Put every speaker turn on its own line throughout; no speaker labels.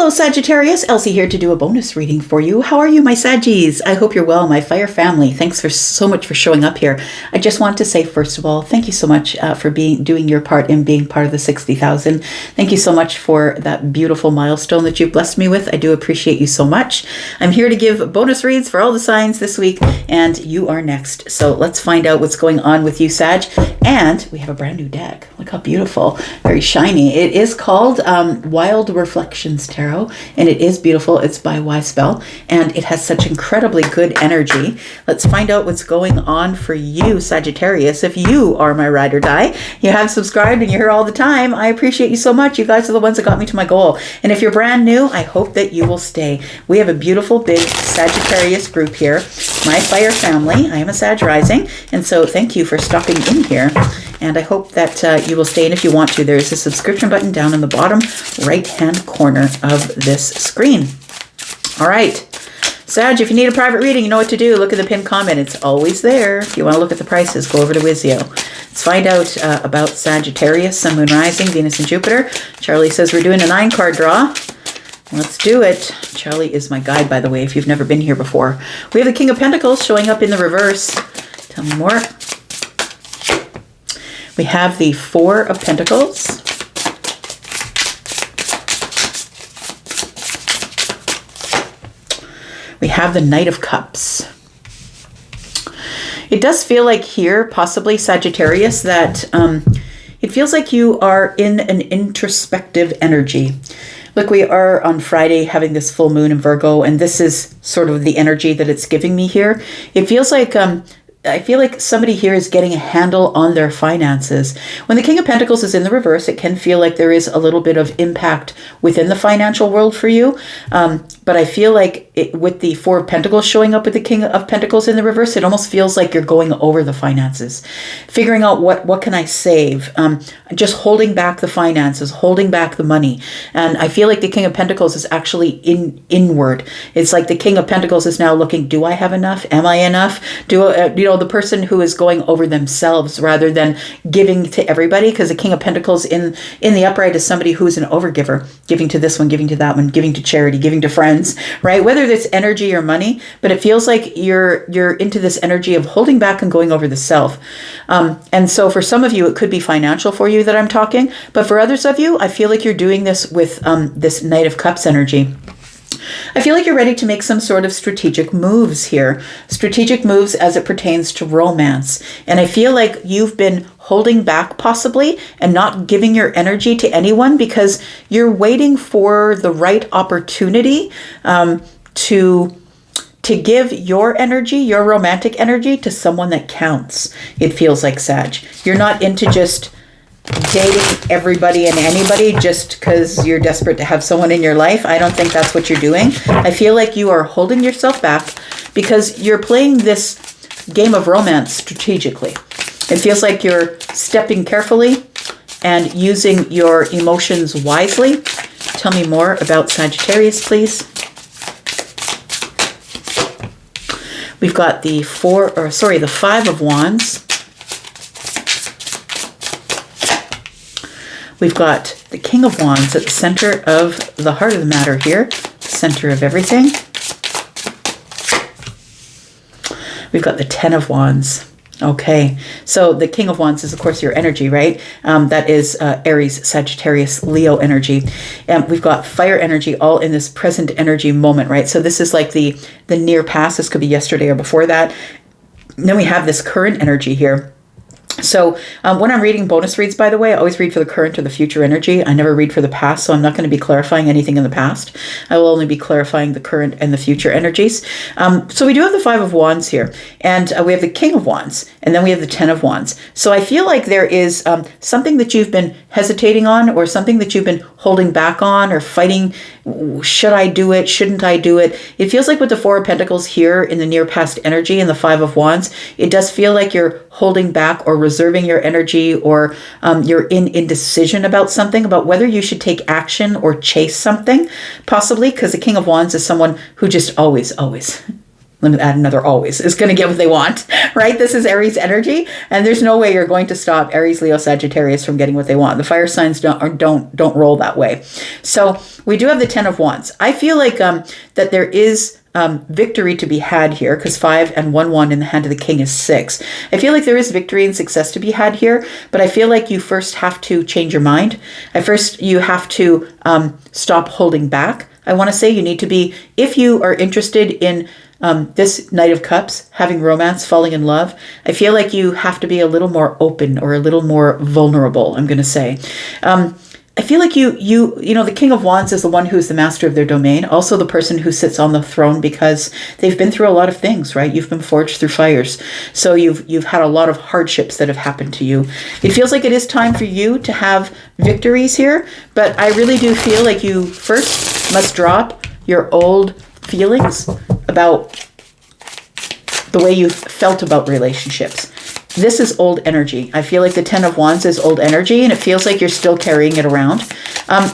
Hello Sagittarius, Elsie here to do a bonus reading for you. How are you, my Saggies? I hope you're well, my fire family. Thanks so much for showing up here. I just want to say, first of all, thank you so much for doing your part in being part of the 60,000. Thank you so much for that beautiful milestone that you've blessed me with. I do appreciate you so much. I'm here to give bonus reads for all the signs this week, and you are next. So let's find out what's going on with you, Sag. And we have a brand new deck. Look how beautiful, very shiny. It is called Wild Reflections Tarot, and it is beautiful. It's by Spell, and it has such incredibly good energy. Let's find out what's going on for you, Sagittarius. If you are my ride or die, you have subscribed and you're here all the time, I appreciate you so much. You guys are the ones that got me to my goal. And if you're brand new, I hope that you will stay. We have a beautiful big Sagittarius group here, my fire family. I am a Sag rising, and so thank you for stopping in here. And I hope that you will stay. And if you want to, there's a subscription button down in the bottom right-hand corner of this screen. All right. Sag, if you need a private reading, you know what to do. Look at the pinned comment. It's always there. If you want to look at the prices, go over to Wizio. Let's find out about Sagittarius, Sun, Moon, Rising, Venus, and Jupiter. Charlie says we're doing a 9-card draw. Let's do it. Charlie is my guide, by the way, if you've never been here before. We have the King of Pentacles showing up in the reverse. Tell me more. We have the Four of Pentacles. We have the Knight of Cups. It does feel like here, possibly Sagittarius, that it feels like you are in an introspective energy. Look, we are on Friday having this full moon in Virgo, and this is sort of the energy that it's giving me here. It feels like I feel like somebody here is getting a handle on their finances. When the King of Pentacles is in the reverse, it can feel like there is a little bit of impact within the financial world for you. But I feel like with the Four of Pentacles showing up with the King of Pentacles in the reverse, it almost feels like you're going over the finances, figuring out what can I save, just holding back the finances, holding back the money. And I feel like the King of Pentacles is actually inward. It's like the King of Pentacles is now looking, do I have enough? Am I enough? The person who is going over themselves rather than giving to everybody, because the King of Pentacles in the upright is somebody who's an overgiver, giving to this one, giving to that one, giving to charity, giving to friends, right? Whether it's energy or money, but it feels like you're into this energy of holding back and going over the self. And so for some of you, it could be financial for you that I'm talking, but for others of you, I feel like you're doing this with this Knight of Cups energy. I feel like you're ready to make some sort of strategic moves here. Strategic moves as it pertains to romance. And I feel like you've been holding back possibly and not giving your energy to anyone because you're waiting for the right opportunity to give your energy, your romantic energy, to someone that counts. It feels like, Sag. You're not into just dating everybody and anybody just because you're desperate to have someone in your life. I don't think that's what you're doing. I feel like you are holding yourself back because you're playing this game of romance strategically. It feels like you're stepping carefully and using your emotions wisely. Tell me more about Sagittarius, please. We've got the Five of Wands. We've got the King of Wands at the center of the heart of the matter here, the center of everything. We've got the Ten of Wands. Okay, so the King of Wands is, of course, your energy, right? That is Aries, Sagittarius, Leo energy. And we've got fire energy all in this present energy moment, right? So this is like the near past. This could be yesterday or before that. And then we have this current energy here. So when I'm reading bonus reads, by the way, I always read for the current or the future energy. I never read for the past, so I'm not going to be clarifying anything in the past. I will only be clarifying the current and the future energies. So we do have the Five of Wands here, and we have the King of Wands, and then we have the Ten of Wands. So I feel like there is something that you've been hesitating on, or something that you've been holding back on, or fighting. Should I do it? Shouldn't I do it? It feels like with the Four of Pentacles here in the near past energy and the Five of Wands, it does feel like you're holding back or reserving your energy, or you're in indecision about something, about whether you should take action or chase something, possibly, because the King of Wands is someone who just always let me add another always, is going to get what they want, right? This is Aries energy, and there's no way you're going to stop Aries, Leo, Sagittarius from getting what they want. The fire signs don't roll that way. So we do have the 10 of Wands. I feel like that there is victory to be had here, because 5 and 1 1 in the hand of the king is 6. I feel like there is victory and success to be had here, but I feel like you first have to change your mind. You have to stop holding back. I want to say you need to be, if you are interested in this Knight of Cups, having romance, falling in love, I feel like you have to be a little more open or a little more vulnerable, I'm going to say. I feel like you know, the King of Wands is the one who's the master of their domain, also the person who sits on the throne because they've been through a lot of things, right? You've been forged through fires. So you've had a lot of hardships that have happened to you. It feels like it is time for you to have victories here, but I really do feel like you first must drop your old feelings about the way you've felt about relationships. This is old energy. I feel like the 10 of Wands is old energy, and it feels like you're still carrying it around.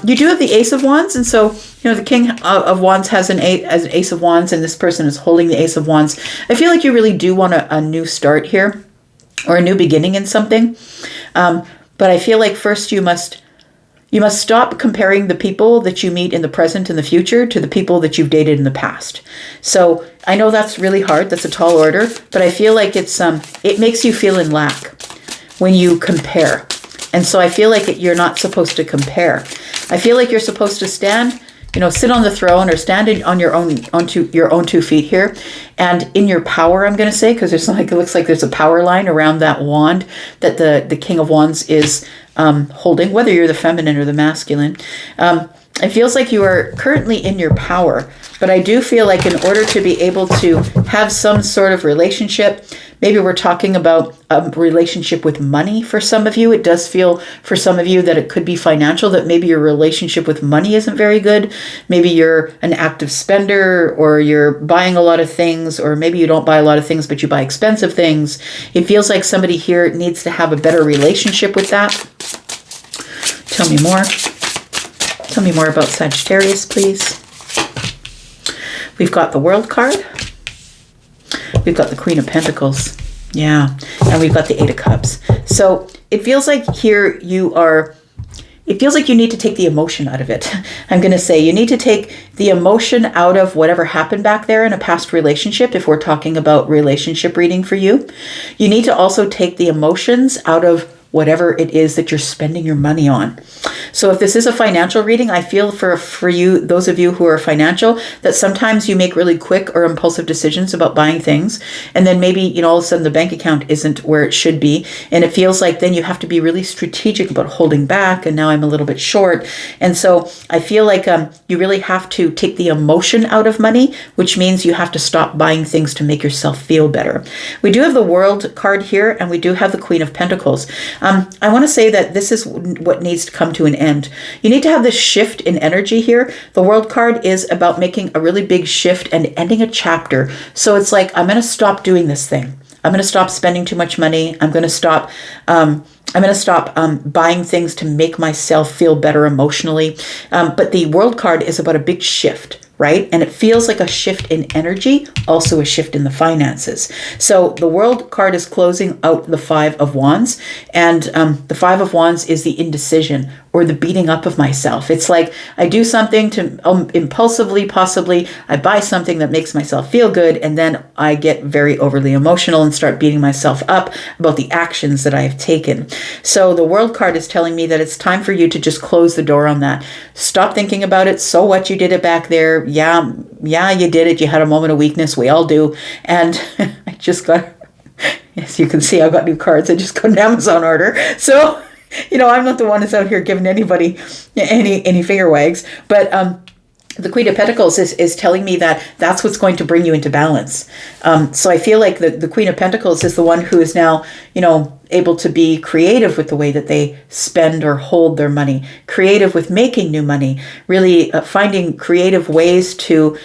You do have the Ace of Wands, and so, you know, the King of Wands has an Ace of Wands, and this person is holding the Ace of Wands. I feel like you really do want a new start here, or a new beginning in something. But I feel like first you must stop comparing the people that you meet in the present and the future to the people that you've dated in the past. So I know that's really hard. That's a tall order, but I feel like it makes you feel in lack when you compare. And so I feel like you're not supposed to compare. I feel like you're supposed to stand, you know, sit on the throne or stand on your own, onto your own 2 feet here, and in your power, I'm going to say, because it looks like there's a power line around that wand that the King of Wands is holding, whether you're the feminine or the masculine. It feels like you are currently in your power, but I do feel like in order to be able to have some sort of relationship, maybe we're talking about a relationship with money for some of you. It does feel for some of you that it could be financial, that maybe your relationship with money isn't very good. Maybe you're an active spender, or you're buying a lot of things, or maybe you don't buy a lot of things, but you buy expensive things. It feels like somebody here needs to have a better relationship with that. Tell me more. Tell me more about Sagittarius, please. We've got the World card. We've got the Queen of Pentacles. Yeah. And we've got the 8 of Cups. So it feels like here it feels like you need to take the emotion out of it. I'm going to say you need to take the emotion out of whatever happened back there in a past relationship, if we're talking about relationship reading for you. You need to also take the emotions out of whatever it is that you're spending your money on. So if this is a financial reading, I feel for you, those of you who are financial, that sometimes you make really quick or impulsive decisions about buying things. And then maybe, you know, all of a sudden the bank account isn't where it should be. And it feels like then you have to be really strategic about holding back. And now I'm a little bit short. And so I feel like you really have to take the emotion out of money, which means you have to stop buying things to make yourself feel better. We do have the World card here, and we do have the Queen of Pentacles. I want to say that this is what needs to come to an end. You need to have this shift in energy here. The World card is about making a really big shift and ending a chapter. So it's like, I'm going to stop doing this thing. I'm going to stop spending too much money. I'm going to stop buying things to make myself feel better emotionally. But the World card is about a big shift, right? And it feels like a shift in energy, also a shift in the finances. So the World card is closing out the 5 of Wands, and the 5 of Wands is the indecision or the beating up of myself. It's like I do something to impulsively, possibly I buy something that makes myself feel good, and then I get very overly emotional and start beating myself up about the actions that I have taken. So the World card is telling me that it's time for you to just close the door on that. Stop thinking about it. So what, you did it back there. Yeah, you did it. You had a moment of weakness. We all do. And I just got, as you can see, I've got new cards. I just got an Amazon order. So, you know, I'm not the one that's out here giving anybody any finger wags. But the Queen of Pentacles is telling me that that's what's going to bring you into balance. So I feel like the Queen of Pentacles is the one who is now, you know, able to be creative with the way that they spend or hold their money, creative with making new money, really finding creative ways to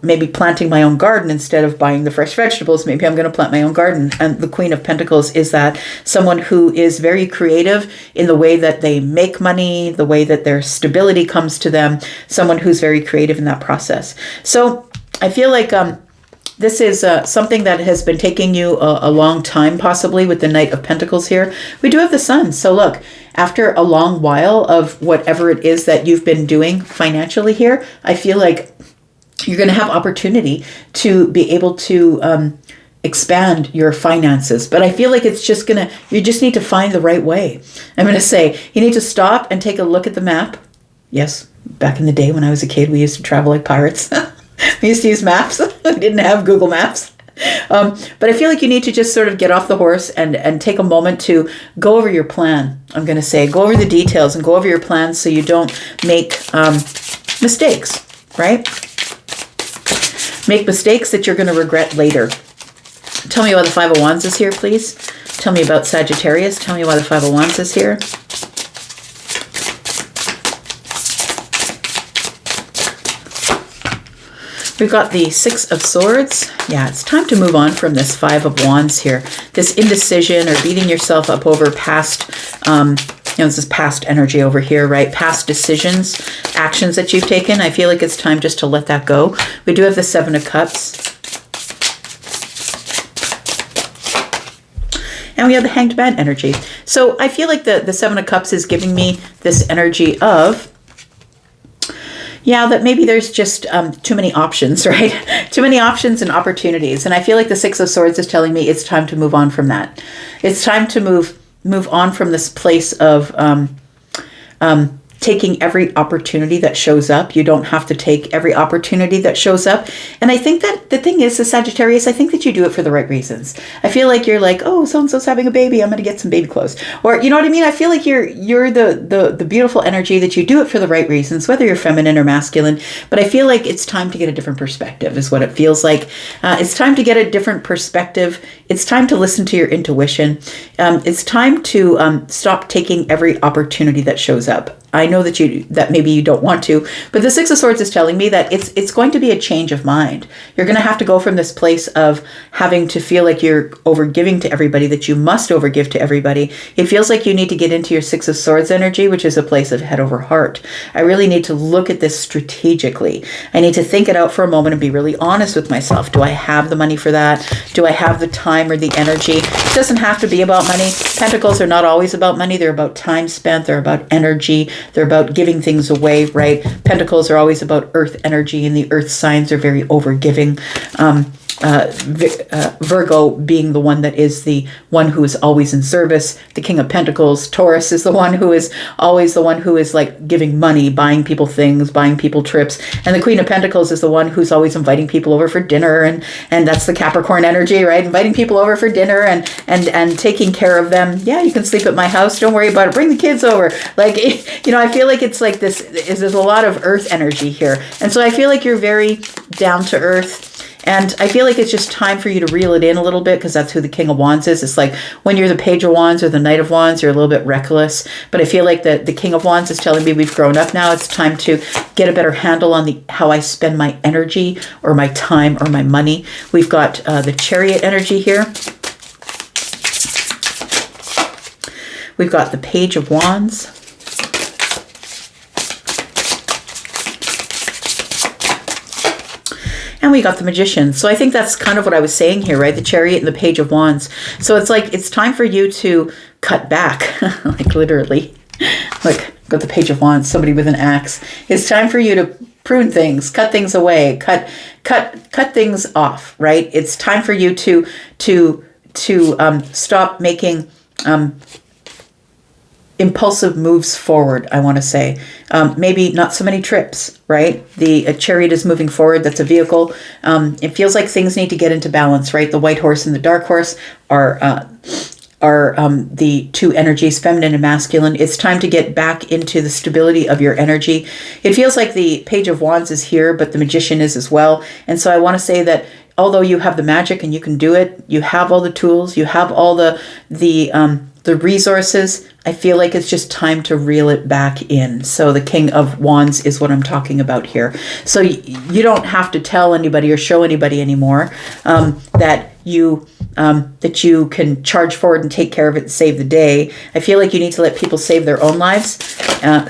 maybe planting my own garden instead of buying the fresh vegetables. Maybe I'm going to plant my own garden. And the Queen of Pentacles is that someone who is very creative in the way that they make money, the way that their stability comes to them, someone who's very creative in that process. So I feel like This is something that has been taking you a long time, possibly, with the Knight of Pentacles here. We do have the Sun. So look, after a long while of whatever it is that you've been doing financially here, I feel like you're going to have opportunity to be able to expand your finances. But I feel like it's just you just need to find the right way. I'm going to say you need to stop and take a look at the map. Yes, back in the day when I was a kid, we used to travel like pirates. We used to use maps. We didn't have Google Maps. But I feel like you need to just sort of get off the horse and take a moment to go over your plan. I'm going to say go over the details and go over your plan so you don't make mistakes, right? Make mistakes that you're going to regret later. Tell me why the Five of Wands is here, please. Tell me about Sagittarius. Tell me why the Five of Wands is here. We've got the Six of Swords. Yeah, it's time to move on from this Five of Wands here. This indecision or beating yourself up over past, this is past energy over here, right? Past decisions, actions that you've taken. I feel like it's time just to let that go. We do have the Seven of Cups. And we have the Hanged Man energy. So I feel like the Seven of Cups is giving me this energy of, yeah, that maybe there's just too many options, right? Too many options and opportunities. And I feel like the Six of Swords is telling me it's time to move on from that. It's time to move on from this place of taking every opportunity that shows up. You don't have to take every opportunity that shows up. And I think that the thing is, the Sagittarius, I think that you do it for the right reasons. I feel like you're like, oh, so-and-so's having a baby, I'm going to get some baby clothes. Or, you know what I mean? I feel like you're the beautiful energy that you do it for the right reasons, whether you're feminine or masculine. But I feel like it's time to get a different perspective is what it feels like. It's time to get a different perspective. It's time to listen to your intuition. It's time to stop taking every opportunity that shows up. I know that maybe you don't want to, but the Six of Swords is telling me that it's going to be a change of mind. You're going to have to go from this place of having to feel like you're overgiving to everybody, that you must overgive to everybody. It feels like you need to get into your Six of Swords energy, which is a place of head over heart. I really need to look at this strategically. I need to think it out for a moment and be really honest with myself. Do I have the money for that? Do I have the time or the energy? It doesn't have to be about money. Pentacles are not always about money. They're about time spent. They're about energy. They're about giving things away, right? Pentacles are always about earth energy, and the earth signs are very overgiving. Virgo being the one that is the one who is always in service. The King of Pentacles, Taurus, is the one who is always the one who is like giving money, buying people things, buying people trips. And the Queen of Pentacles is the one who's always inviting people over for dinner. And that's the Capricorn energy, right? Inviting people over for dinner and taking care of them. Yeah, you can sleep at my house. Don't worry about it. Bring the kids over. Like, I feel like it's like there's a lot of earth energy here. And so I feel like you're very down to earth. And I feel like it's just time for you to reel it in a little bit, because that's who the King of Wands is. It's like when you're the Page of Wands or the Knight of Wands, you're a little bit reckless. But I feel like the King of Wands is telling me we've grown up now. It's time to get a better handle on how I spend my energy or my time or my money. We've got the Chariot energy here. We've got the Page of Wands. And we got the Magician. So I think that's kind of what I was saying here, right? The Chariot and the Page of Wands. So it's like, it's time for you to cut back, like literally. Look, got the Page of Wands, somebody with an axe. It's time for you to prune things, cut things away, cut things off, right? It's time for you to stop making impulsive moves forward, I want to say. Maybe not so many trips, right? The Chariot is moving forward. That's a vehicle. It feels like things need to get into balance, right? The White Horse and the Dark Horse are the two energies, feminine and masculine. It's time to get back into the stability of your energy. It feels like the Page of Wands is here, but the Magician is as well. And so I want to say that although you have the magic and you can do it, you have all the tools, you have all the resources, I feel like it's just time to reel it back in. So the King of Wands is what I'm talking about here. So you don't have to tell anybody or show anybody anymore that you can charge forward and take care of it and save the day. I feel like you need to let people save their own lives,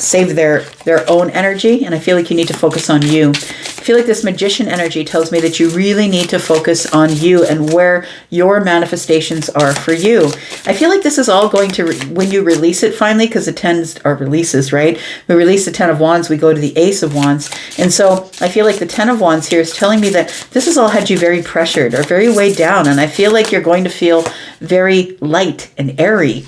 save their own energy, and I feel like you need to focus on you. I feel like this Magician energy tells me that you really need to focus on you and where your manifestations are for you. I feel like this is all going to, when you release it finally, because the tens are releases, right? We release the 10 of Wands, we go to the Ace of Wands. And so I feel like the 10 of Wands here is telling me that this has all had you very pressured or very weighed down. And I feel like you're going to feel very light and airy.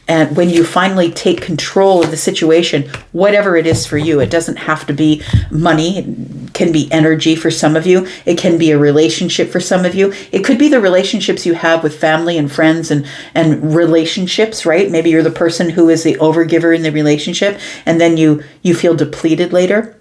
And when you finally take control of the situation, whatever it is for you, it doesn't have to be money. It can be energy for some of you. It can be a relationship for some of you. It could be the relationships you have with family and friends and relationships, right? Maybe you're the person who is the overgiver in the relationship, and then you feel depleted later.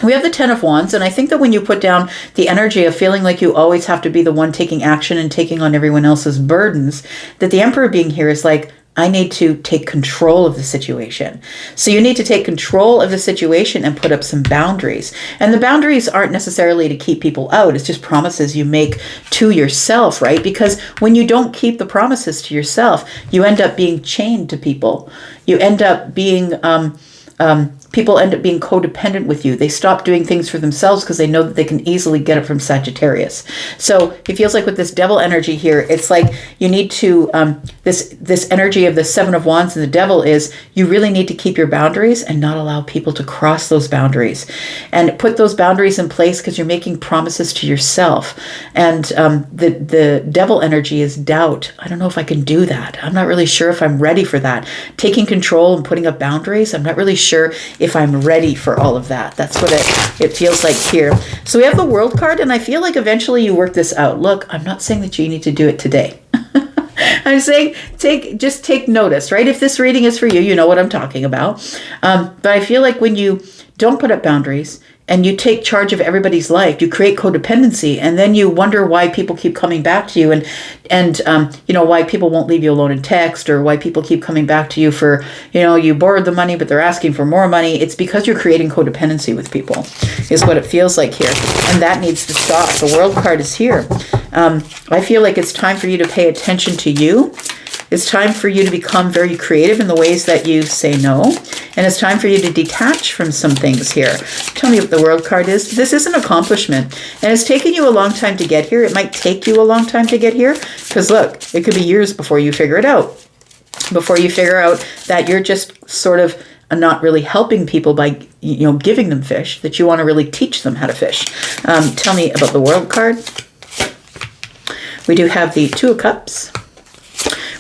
We have the 10 of Wands, and I think that when you put down the energy of feeling like you always have to be the one taking action and taking on everyone else's burdens, that the Emperor being here is like, I need to take control of the situation. So you need to take control of the situation and put up some boundaries. And the boundaries aren't necessarily to keep people out. It's just promises you make to yourself, right? Because when you don't keep the promises to yourself, you end up being chained to people. You end up being... people end up being codependent with you. They stop doing things for themselves because they know that they can easily get it from Sagittarius. So it feels like with this Devil energy here, it's like you need to, this energy of the 7 of Wands and the Devil is you really need to keep your boundaries and not allow people to cross those boundaries. And put those boundaries in place because you're making promises to yourself. And the Devil energy is doubt. I don't know if I can do that. I'm not really sure if I'm ready for that. Taking control and putting up boundaries, I'm not really sure if I'm ready for all of that. That's what it feels like here. So we have the World card, and I feel like eventually you work this out. Look, I'm not saying that you need to do it today. I'm saying just take notice, right? If this reading is for you, you know what I'm talking about. But I feel like when you don't put up boundaries and you take charge of everybody's life, you create codependency, and then you wonder why people keep coming back to you and you know, why people won't leave you alone in text, or why people keep coming back to you for, you know, you borrowed the money, but they're asking for more money. It's because you're creating codependency with people, is what it feels like here. And that needs to stop. The World card is here. I feel like it's time for you to pay attention to you. It's time for you to become very creative in the ways that you say no. And it's time for you to detach from some things here. Tell me what the World card is. This is an accomplishment. And it's taken you a long time to get here. It might take you a long time to get here. Because look, it could be years before you figure it out. Before you figure out that you're just sort of not really helping people by, you know, giving them fish, that you want to really teach them how to fish. Tell me about the World card. We do have the 2 of Cups.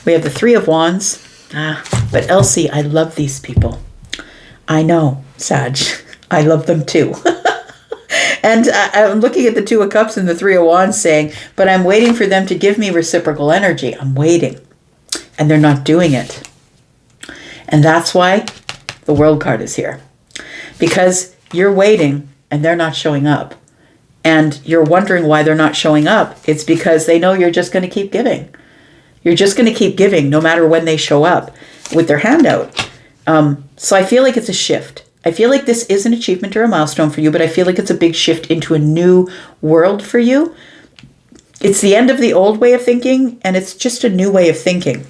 We have the 3 of Wands. But Elsie, I love these people. I know, Sag. I love them too. And I'm looking at the 2 of Cups and the 3 of Wands saying, but I'm waiting for them to give me reciprocal energy. I'm waiting. And they're not doing it. And that's why the World card is here. Because you're waiting and they're not showing up. And you're wondering why they're not showing up. It's because they know you're just going to keep giving. You're just going to keep giving no matter when they show up with their hand out. So I feel like it's a shift. I feel like this is an achievement or a milestone for you, but I feel like it's a big shift into a new world for you. It's the end of the old way of thinking, and it's just a new way of thinking.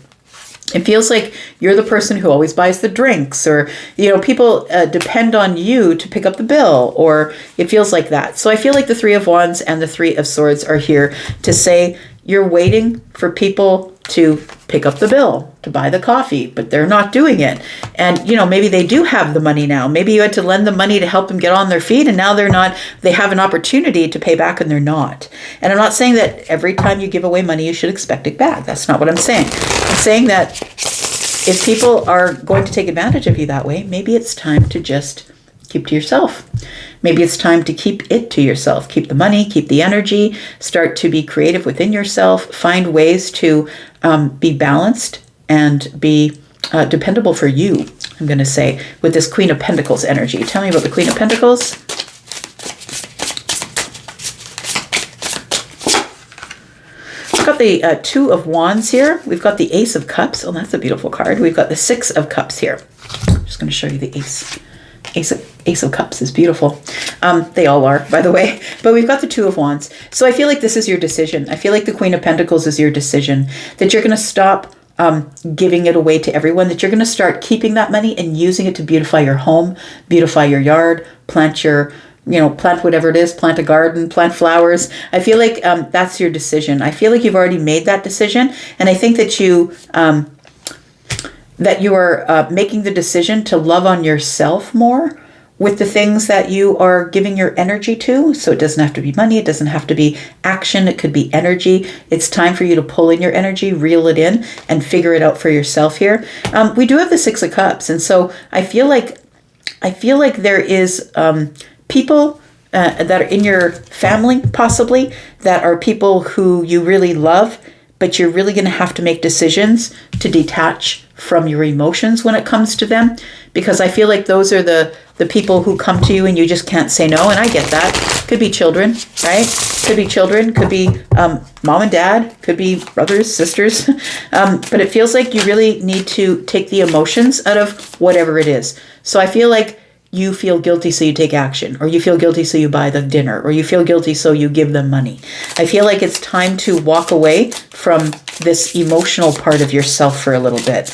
It feels like you're the person who always buys the drinks, or, you know, people depend on you to pick up the bill, or it feels like that. So I feel like the 3 of Wands and the 3 of Swords are here to say you're waiting for people to pick up the bill, to buy the coffee, but they're not doing it. And, you know, maybe they do have the money now. Maybe you had to lend them money to help them get on their feet, and now they're not, they have an opportunity to pay back and they're not. And I'm not saying that every time you give away money, you should expect it back. That's not what I'm saying. I'm saying that if people are going to take advantage of you that way, maybe it's time to just keep to yourself. Maybe it's time to keep it to yourself. Keep the money, keep the energy, start to be creative within yourself, find ways to be balanced and be dependable for you, I'm going to say, with this Queen of Pentacles energy. Tell me about the Queen of Pentacles. We've got the 2 of Wands here. We've got the Ace of Cups. Oh, that's a beautiful card. We've got the 6 of Cups here. I'm just going to show you the Ace of Cups is beautiful. They all are, by the way. But we've got the 2 of Wands. So I feel like this is your decision. I feel like the Queen of Pentacles is your decision. That you're going to stop giving it away to everyone. That you're going to start keeping that money and using it to beautify your home, beautify your yard, plant your plant whatever it is, plant a garden, plant flowers. I feel like that's your decision. I feel like you've already made that decision. And I think that you are making the decision to love on yourself more with the things that you are giving your energy to. So it doesn't have to be money. It doesn't have to be action. It could be energy. It's time for you to pull in your energy, reel it in, and figure it out for yourself here. We do have the Six of Cups. And so I feel like there is people that are in your family, possibly, that are people who you really love, but you're really going to have to make decisions to detach from your emotions when it comes to them, because I feel like those are the people who come to you and you just can't say no. And I get that. Could be children, right? Could be children, could be mom and dad, could be brothers, sisters. But it feels like you really need to take the emotions out of whatever it is. So I feel like you feel guilty, so you take action, or you feel guilty, so you buy the dinner, or you feel guilty, so you give them money. I feel like it's time to walk away from this emotional part of yourself for a little bit,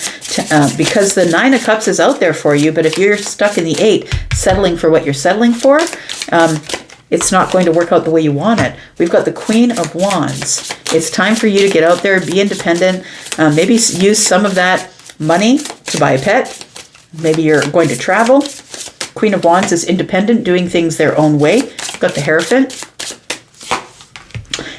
because the Nine of Cups is out there for you. But if you're stuck in the Eight, settling for what you're settling for, it's not going to work out the way you want it. We've got the Queen of Wands. It's time for you to get out there, be independent, maybe use some of that money to buy a pet. Maybe you're going to travel. Queen of Wands is independent, doing things their own way. We've got the Hierophant.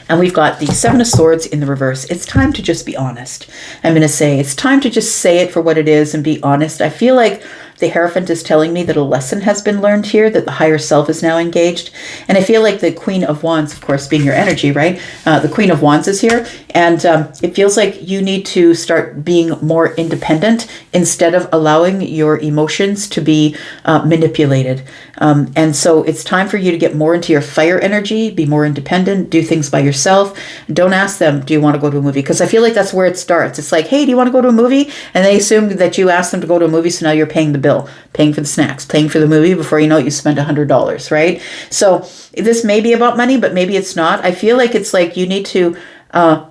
And we've got the Seven of Swords in the reverse. It's time to just be honest. I'm going to say it's time to just say it for what it is and be honest. I feel like the Hierophant is telling me that a lesson has been learned here, that the higher self is now engaged. And I feel like the Queen of Wands, of course, being your energy, right? The Queen of Wands is here. And it feels like you need to start being more independent instead of allowing your emotions to be manipulated. And so it's time for you to get more into your fire energy, be more independent, do things by yourself. Don't ask them, do you want to go to a movie? Because I feel like that's where it starts. It's like, hey, do you want to go to a movie? And they assume that you asked them to go to a movie, so now you're paying the bill, paying for the snacks, paying for the movie. Before you know it, you spend $100, right? So this may be about money, but maybe it's not. I feel like it's like you need to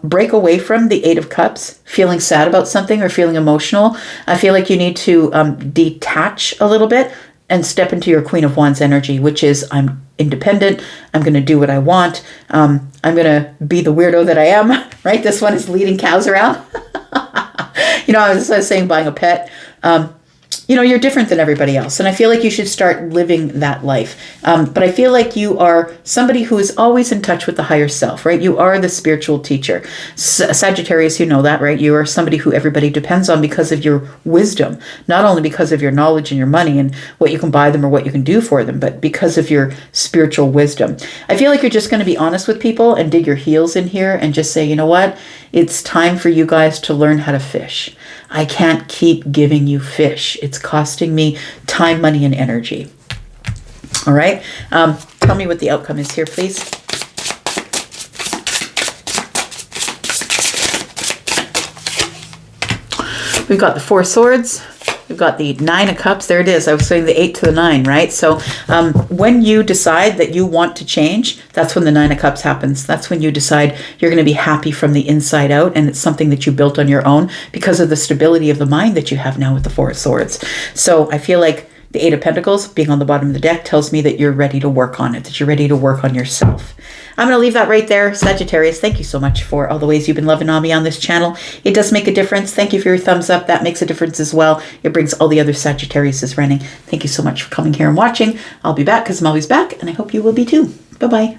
break away from the Eight of Cups, feeling sad about something or feeling emotional. I feel like you need to detach a little bit and step into your Queen of Wands energy, which is, I'm independent. I'm going to do what I want. I'm going to be the weirdo that I am, right? This one is leading cows around. I was saying buying a pet. You're different than everybody else. And I feel like you should start living that life. But I feel like you are somebody who is always in touch with the higher self, right? You are the spiritual teacher. Sagittarius, you know that, right? You are somebody who everybody depends on because of your wisdom, not only because of your knowledge and your money and what you can buy them or what you can do for them, but because of your spiritual wisdom. I feel like you're just going to be honest with people and dig your heels in here and just say, you know what? It's time for you guys to learn how to fish. I can't keep giving you fish. It's costing me time, money, and energy. All right. Tell me what the outcome is here, please. We've got the Four Swords. We've got the Nine of Cups. There it is. I was saying the 8 to the 9, right? So when you decide that you want to change, that's when the Nine of Cups happens. That's when you decide you're going to be happy from the inside out, and it's something that you built on your own because of the stability of the mind that you have now with the Four of Swords. So I feel like the Eight of Pentacles being on the bottom of the deck tells me that you're ready to work on it, that you're ready to work on yourself. I'm going to leave that right there. Sagittarius, thank you so much for all the ways you've been loving on me on this channel. It does make a difference. Thank you for your thumbs up. That makes a difference as well. It brings all the other Sagittariuses running. Thank you so much for coming here and watching. I'll be back because I'm always back, and I hope you will be too. Bye-bye.